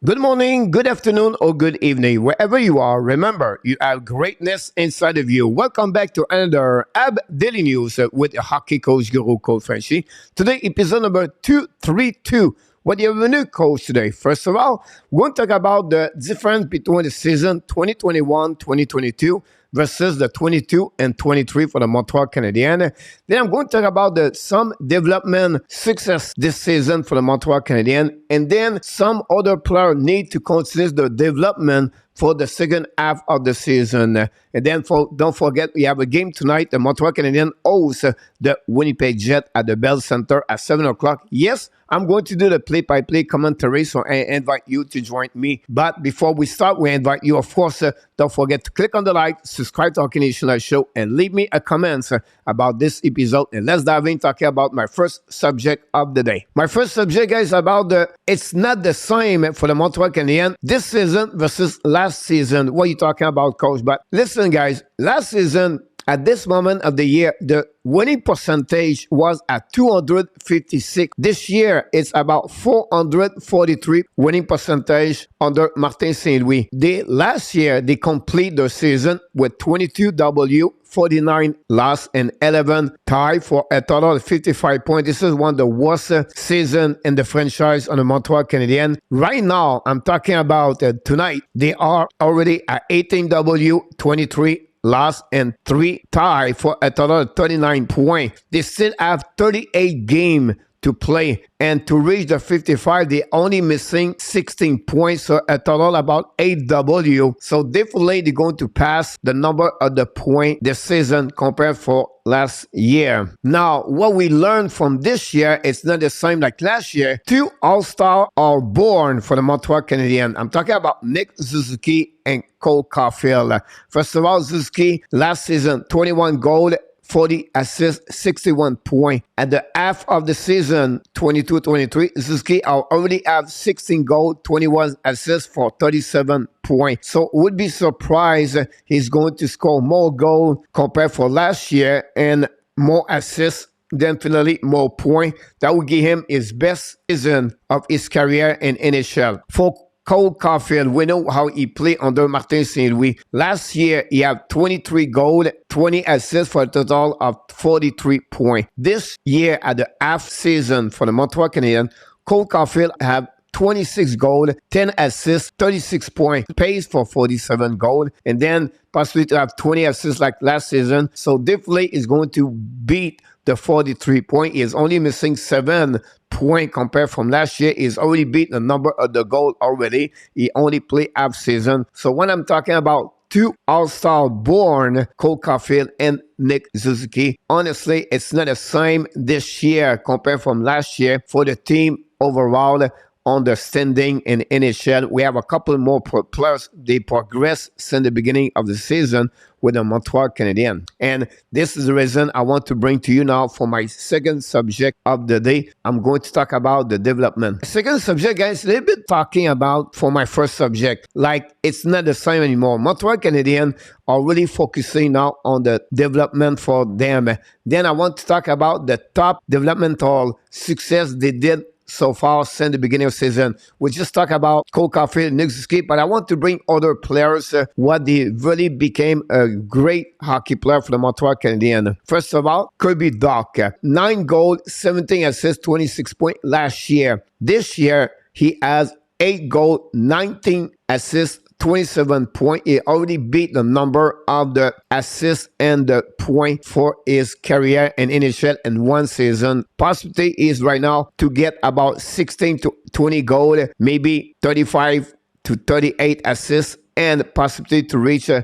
Good morning, good afternoon, or good evening. Wherever you are, remember, you have greatness inside of you. Welcome back to another AB Daily News with your hockey coach, Guru Coach Frenchy. Today, episode number 232. What do you have a new coach today? First of all, we're going to talk about the difference between the season 2021-2022 versus the 22 and 23 for the Montreal Canadiens. Then I'm going to talk about some development success this season for the Montreal Canadiens, and then some other players need to consider the development for the second half of the season. And then don't forget, we have a game tonight. The Montreal Canadiens host the Winnipeg Jets at the Bell Center at 7 o'clock. Yes, I'm going to do the play-by-play commentary, so I invite you to join me. But before we start, we invite you, of course, don't forget to click on the like, subscribe to our Canadian show, and leave me a comment about this episode. And let's dive in talking about my first subject of the day. My first subject, guys, about it's not the same for the Montreal Canadiens this season versus last season. What are you talking about, coach? But listen, guys, last season, at this moment of the year, the winning percentage was at 256. This year, it's about 443 winning percentage under Martin St. Louis. Last year, they complete the season with 22 W, 49 loss, and 11 tie for a total of 55 points. This is one of the worst season in the franchise on the Montreal Canadiens. Right now, I'm talking about tonight, they are already at 18 W, 23 loss, and 3 tie for a total of 39 points. They still have 38 games to play, and to reach the 55, they only missing 16 points, so a total about 8 W. So definitely they're going to pass the number of the point this season compared for last year. Now, what we learned from this year, it's not the same like last year. 2 All-Stars are born for the Montreal Canadiens. I'm talking about Nick SUZUKI and Cole CAUFIELD. First of all, SUZUKI last season, 21 goals, 40 assists, 61 points. At the half of the season, 22-23, SUZUKI already have 16 goals, 21 assists for 37 points. So would be surprised he's going to score more goals compared for last year and more assists, definitely more points. That would give him his best season of his career in NHL. For Cole CAUFIELD, we know how he played under Martin St. Louis. Last year, he had 23 goals, 20 assists for a total of 43 points. This year, at the half season for the Montreal Canadiens, Cole CAUFIELD have 26 goals, 10 assists, 36 points, pays for 47 goals, and then possibly to have 20 assists like last season. So definitely is going to beat the 43 points. He is only missing 7 points compared from last year. He's already beat the number of the goal already. He only played half season. So when I'm talking about 2 All-Star born, Cole CAUFIELD and Nick SUZUKI, honestly, it's not the same this year compared from last year for the team overall. On the standing in NHL, we have a couple more players. They progress since the beginning of the season with the Montreal Canadiens. And this is the reason I want to bring to you now for my second subject of the day. I'm going to talk about the development. Second subject, guys, a little bit talking about for my first subject. Like, it's not the same anymore. Montreal Canadiens are really focusing now on the development for them. Then I want to talk about the top developmental success they did so far since the beginning of the season. We just talk about Cole CAUFIELD, Nick SUZUKI, but I want to bring other players, what they really became a great hockey player for the Montreal Canadiens. First of all, Kirby Dach, 9 goals, 17 assists, 26 points last year. This year, he has 8 goals, 19 assists, 27 points. He already beat the number of the assists and the point for his career in NHL in one season. Possibility is right now to get about 16 to 20 goals, maybe 35 to 38 assists, and possibility to reach a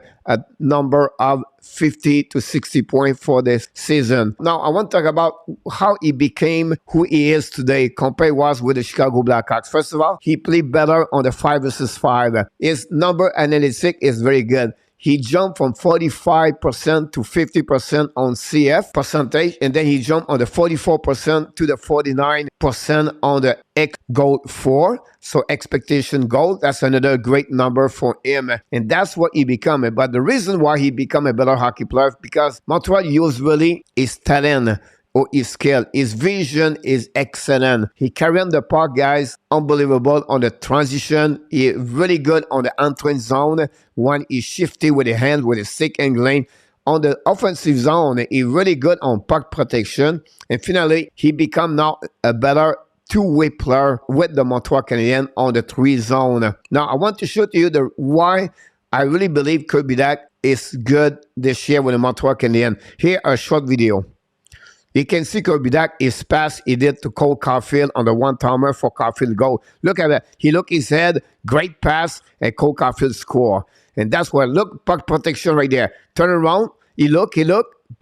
number of 50 to 60 points for this season. Now, I want to talk about how he became who he is today compared was with the Chicago Blackhawks. First of all, he played better on the 5 versus 5. His number analytics is very good. He jumped from 45% to 50% on CF percentage, and then he jumped on the 44% to the 49% on the X goal 4. So expectation goal, that's another great number for him. And that's what he became. But the reason why he became a better hockey player is because Montreal used really his talent or his skill. His vision is excellent. He carrying the puck, guys, unbelievable on the transition. He really good on the entering zone when he shifty with the hand, with the stick angling. On the offensive zone, he really good on puck protection. And finally, he become now a better two-way player with the Montreal Canadiens on the 3 zone. Now, I want to show to you why I really believe Kerbidak is good this year with the Montreal Canadiens. Here, a short video. You can see Kerbidak, his pass he did to Cole Caulfield on the one-timer for Caulfield goal. Look at that. He look his head, great pass, and Cole Caulfield score. And that's where, look, puck protection right there. Turn around, he look,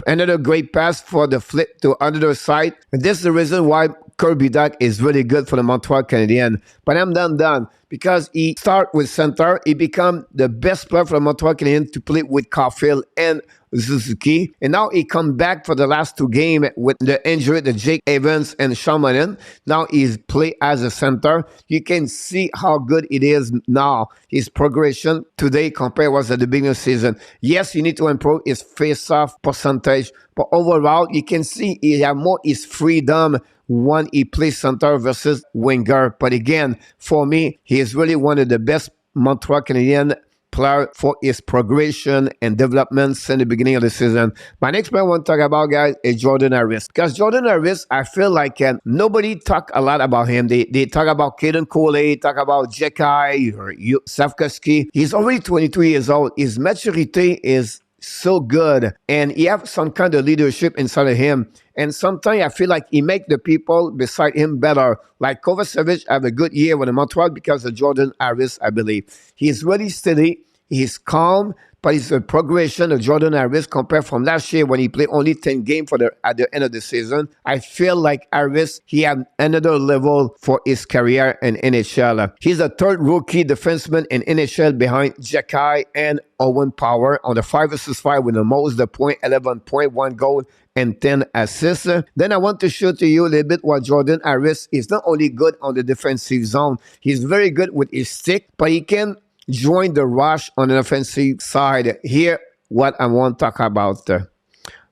another great pass for the flip to other side. And this is the reason why Kerbidak is really good for the Montreal Canadiens. But I'm done because he start with center. He become the best player for the Montreal Canadiens to play with Caulfield and SUZUKI. And now he come back for the last 2 games with the injury to Jake Evans and Shamanin. Now he's play as a center. You can see how good it is now. His progression today compared was at the beginning of the season. Yes, you need to improve his face-off percentage. But overall, you can see he have more his freedom when he plays center versus winger. But again, for me, he is really one of the best Montreal Canadiens player for his progression and development since the beginning of the season. My next player I want to talk about, guys, is Jordan Harris. Because Jordan Harris, I feel like nobody talk a lot about him. They talk about Kaden Coley, talk about Jekai or Savkoski. He's already 22 years old. His maturity is so good, and he have some kind of leadership inside of him. And sometimes I feel like he make the people beside him better. Like Kovacevic have a good year with the Montreal because of Jordan Harris, I believe. He's really steady. He's calm, but it's a progression of Jordan Harris compared from last year when he played only 10 games at the end of the season. I feel like Harris, he had another level for his career in NHL. He's the 3rd rookie defenseman in NHL behind Jekai and Owen Power on the 5 vs 5 with the most, the point, 11.1 goal and 10 assists. Then I want to show to you a little bit what Jordan Harris is not only good on the defensive zone, he's very good with his stick, but he can join the rush on the offensive side. Here, what I want to talk about.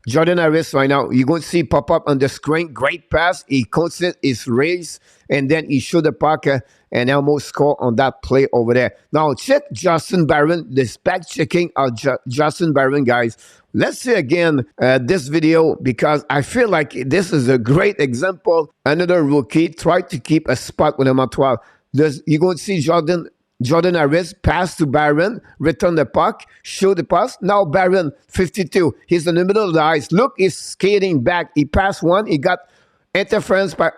Jordan Harris right now, you're going to see pop up on the screen. Great pass. He constant his race, and then he shoot the puck and almost score on that play over there. Now, check Justin Barron. This back checking of Justin Barron, guys. Let's see again this video because I feel like this is a great example. Another rookie tried to keep a spot with the Montreal. You're going to see Jordan Harris pass to Barron, return the puck, show the pass. Now Barron, 52. He's in the middle of the ice. Look, he's skating back. He passed one. He got interference by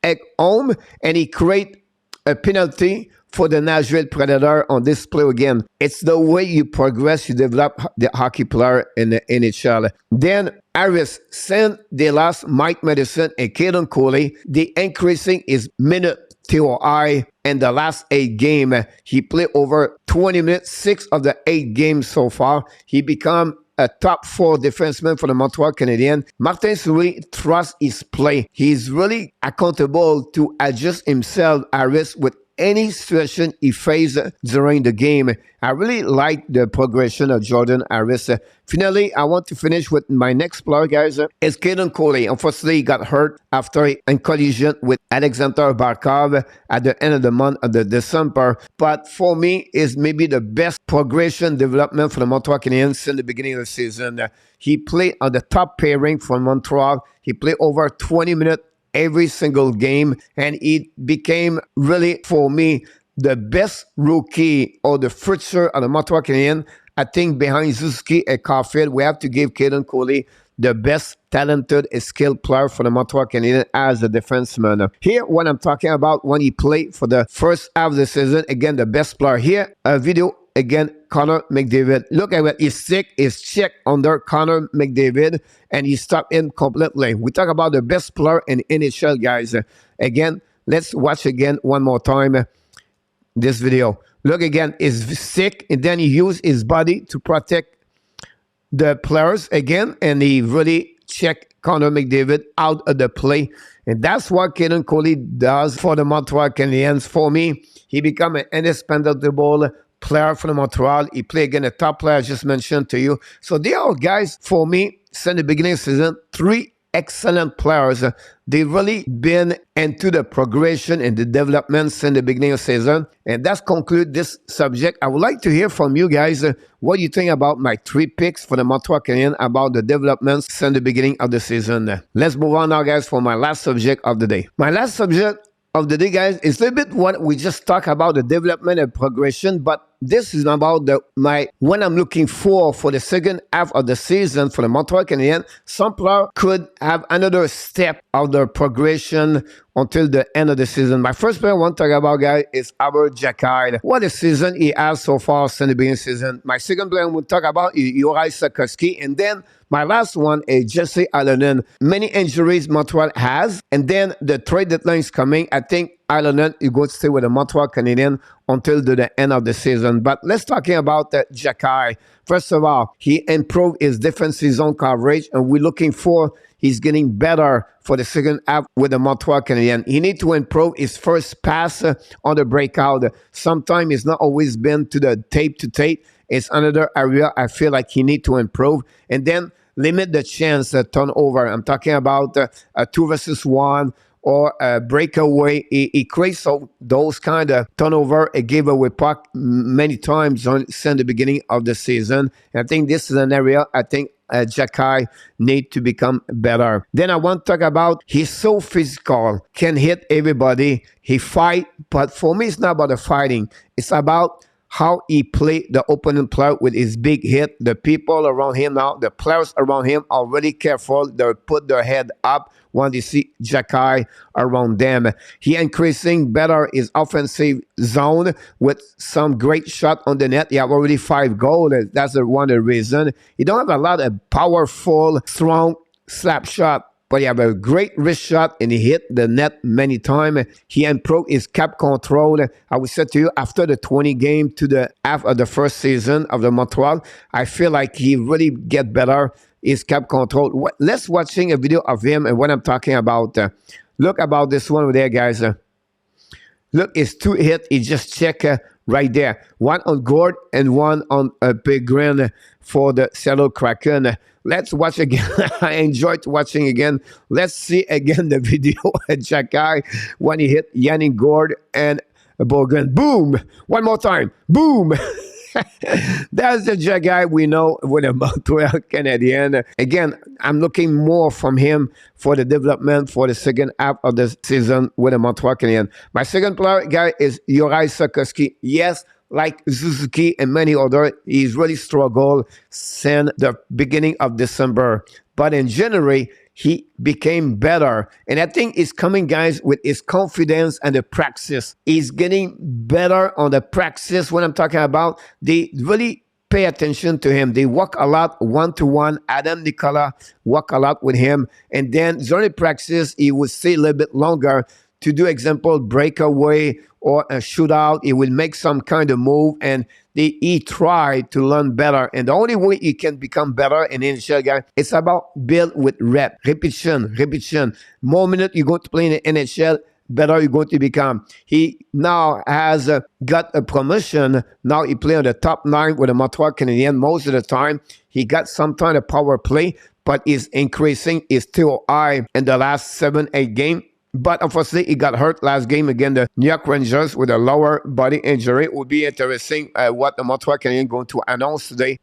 Ekholm, and he create a penalty for the Nashville Predator on this play again. It's the way you progress, you develop the hockey player in the NHL. Then Harris sent the last Mike Madison and Kaden Coley. They increasing his minute TOI in the last 8 games. He played over 20 minutes, 6 of the 8 games so far. He become a top 4 defenseman for the Montreal Canadiens. Martin St-Louis trusts his play. He's really accountable to adjust himself, Harris, with any situation he faced during the game. I really like the progression of Jordan Harris. Finally, I want to finish with my next player, guys. It's Kaden Coley. Unfortunately, he got hurt after a collision with Alexander Barkov at the end of the month of December. But for me, is maybe the best progression development for the Montreal Canadiens since the beginning of the season. He played on the top pairing for Montreal. He played over 20 minutes every single game, and it became really, for me, the best rookie or the future of the Montreal Canadiens. I think behind SUZUKI and CAUFIELD, we have to give Kaden Coley the best talented, skilled player for the Montreal Canadiens as a defenseman. Here, what I'm talking about when he played for the first half of the season, again, the best player. Here, a video, again, Connor McDavid. Look at what his stick is checked under Connor McDavid, and he stopped him completely. We talk about the best player in NHL, guys. Again, let's watch again one more time this video. Look again, his stick, and then he used his body to protect the players again, and he really checked Connor McDavid out of the play. And that's what Kaden Coley does for the Montreal Canadiens. For me, he become an indispensable player for the Montreal. He played again a top player I just mentioned to you. So they are guys, for me, since the beginning of the season, 3 excellent players. They've really been into the progression and the development since the beginning of season. And that's conclude this subject. I would like to hear from you guys what you think about my 3 picks for the Montreal Canadiens about the developments since the beginning of the season. Let's move on now, guys, for my last subject of the day. My last subject of the day, guys, is a little bit what we just talked about, the development and progression, but this is about what I'm looking for the second half of the season for the Montreal Canadiens. Some players could have another step of their progression until the end of the season. My first player I want to talk about, guys, is Albert Jacquard. What a season he has so far since the beginning of the season. My second player I want to talk about is Juraj Slavkovsky, and then my last one is Jesse Ylönen. Many injuries Montreal has, and then the trade deadline is coming. I think Ylönen is going to stay with the Montreal Canadiens until the end of the season. But let's talking about Jacquard. First of all, he improved his defensive zone coverage, and we're looking for he's getting better for the second half with the Montreal Canadiens. He needs to improve his first pass on the breakout. Sometimes it's not always been to the tape to tape. It's another area I feel like he needs to improve. And then limit the chance turnover. I'm talking about a 2 versus 1 or a breakaway. He creates those kind of turnover, a giveaway puck many times since the beginning of the season. And I think this is an area I think Jacquard need to become better. Then I want to talk about he's so physical, can hit everybody, he fight, but for me it's not about the fighting. It's about how he played the opponent player with his big hit. The people around him now, the players around him are really careful. They put their head up when they see Jacquard around them. He increasing better his offensive zone with some great shot on the net. He have already 5 goals. That's one of the reason. He don't have a lot of powerful, strong slap shot, but he have a great wrist shot and he hit the net many times. He improved his cap control. I would say to you, after the 20 game to the half of the first season of the Montreal, I feel like he really get better his cap control. Let's watching a video of him and what I'm talking about. Look about this one over there, guys. Look, his 2 hit. He just check right there. One on Gord and one on Pellegrin for the Seattle Kraken. Let's watch again. I enjoyed watching again. Let's see again the video at Jacquard when he hit Yannick Gord and Bourgogne. Boom! One more time. Boom! That's the Jacquard we know with the Montreal Canadiens. Again, I'm looking more from him for the development for the second half of the season with the Montreal Canadiens. My second player, guy, is Juraj Slavkovsky. Yes, like SUZUKI and many others, he's really struggled since the beginning of December. But in January, he became better. And I think it's coming, guys, with his confidence and the practice. He's getting better on the practice. When I'm talking about, they really pay attention to him. They work a lot one-to-one. Adam Nicola work a lot with him. And then during practice, he would stay a little bit longer to do, example, breakaway or a shootout. He will make some kind of move, and he tried to learn better. And the only way he can become better in NHL, guy, it's about build with repetition. More minutes you're going to play in the NHL, better you're going to become. He now has got a promotion. Now he play on the top 9 with the Montreal Canadiens most of the time. He got some kind of power play, but is increasing. Is still high in the last 7-8 games. But unfortunately, he got hurt last game against the New York Rangers with a lower body injury. It would be interesting what the Montreal Canadiens going to announce today,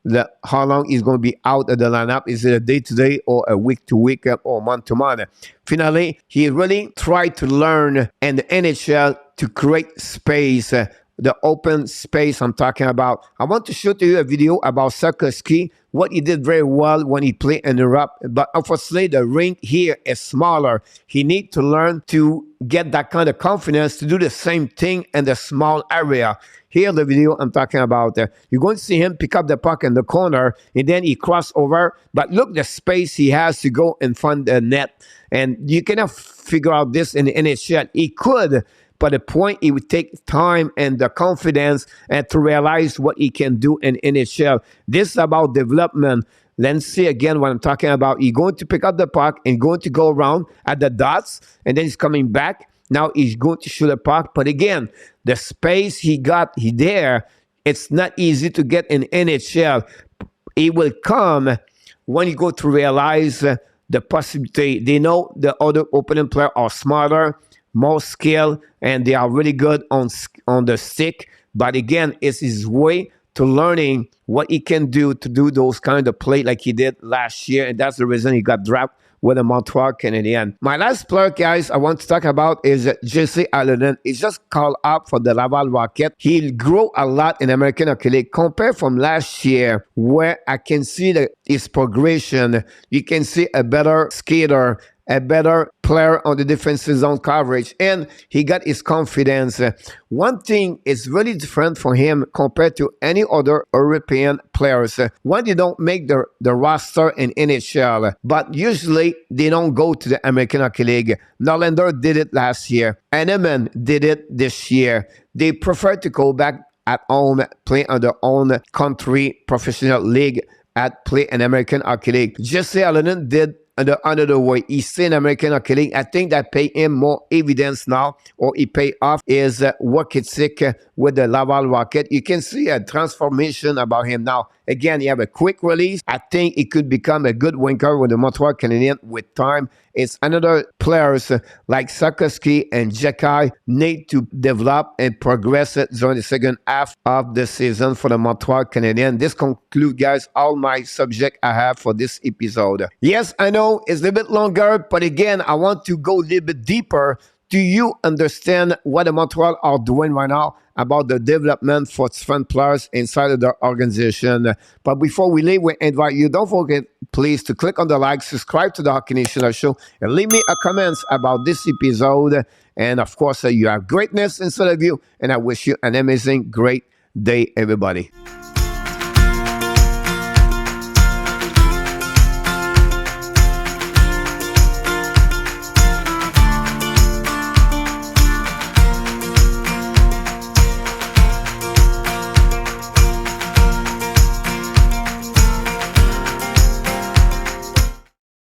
how long he's going to be out of the lineup. Is it a day-to-day or a week-to-week or month-to-month? Finally, he really tried to learn in the NHL to create space, the open space I'm talking about. I want to show to you a video about Slavkovsky, what he did very well when he played in Europe. But unfortunately, the rink here is smaller. He needs to learn to get that kind of confidence to do the same thing in the small area. Here, the video I'm talking about. You're going to see him pick up the puck in the corner, and then he cross over. But look the space he has to go in front of the net. And you cannot figure out this in the NHL. He could, but the point, it would take time and the confidence and to realize what he can do in NHL. This is about development. Let's see again what I'm talking about. He's going to pick up the puck and going to go around at the dots, and then he's coming back. Now he's going to shoot a puck. But again, the space he there, it's not easy to get in NHL. It will come when you go to realize the possibility. They know the other opponent player are smarter, more skilled, and they are really good on the stick. But again, it's his way to learning what he can do to do those kind of play like he did last year, and that's the reason he got dropped with the Montreal Canadiens. My last player, guys, I want to talk about is Jesse Allen. He's just called up for the Laval Rocket. He'll grow a lot in American Hockey League compared from last year, where I can see his progression. You can see a better skater, a better player on the defensive zone coverage, and he got his confidence. One thing is really different for him compared to any other European players. When they don't make the roster in NHL, but usually they don't go to the American Hockey League. Norlander did it last year. Heineman did it this year. They prefer to go back at home, play on their own country professional league, at play in American Hockey League. Jesse Allen did another way. He stayed in American Hockey League. I think that pay him more evidence now, or he pay off his work ethic with the Laval Rocket. You can see a transformation about him now. Again, he have a quick release. I think he could become a good winker with the Montreal Canadiens with time. It's another players like SUZUKI and Jekai need to develop and progress during the second half of the season for the Montreal Canadiens. This concludes, guys, all my subject I have for this episode. Yes, I know it's a little bit longer, but again, I want to go a little bit deeper. Do you understand what the Montreal are doing right now about the development for different players inside of their organization? But before we leave, we invite you, don't forget, please, to click on the like, subscribe to the Hockey Nation Show, and leave me a comments about this episode. And of course, you have greatness inside of you, and I wish you an amazing, great day, everybody.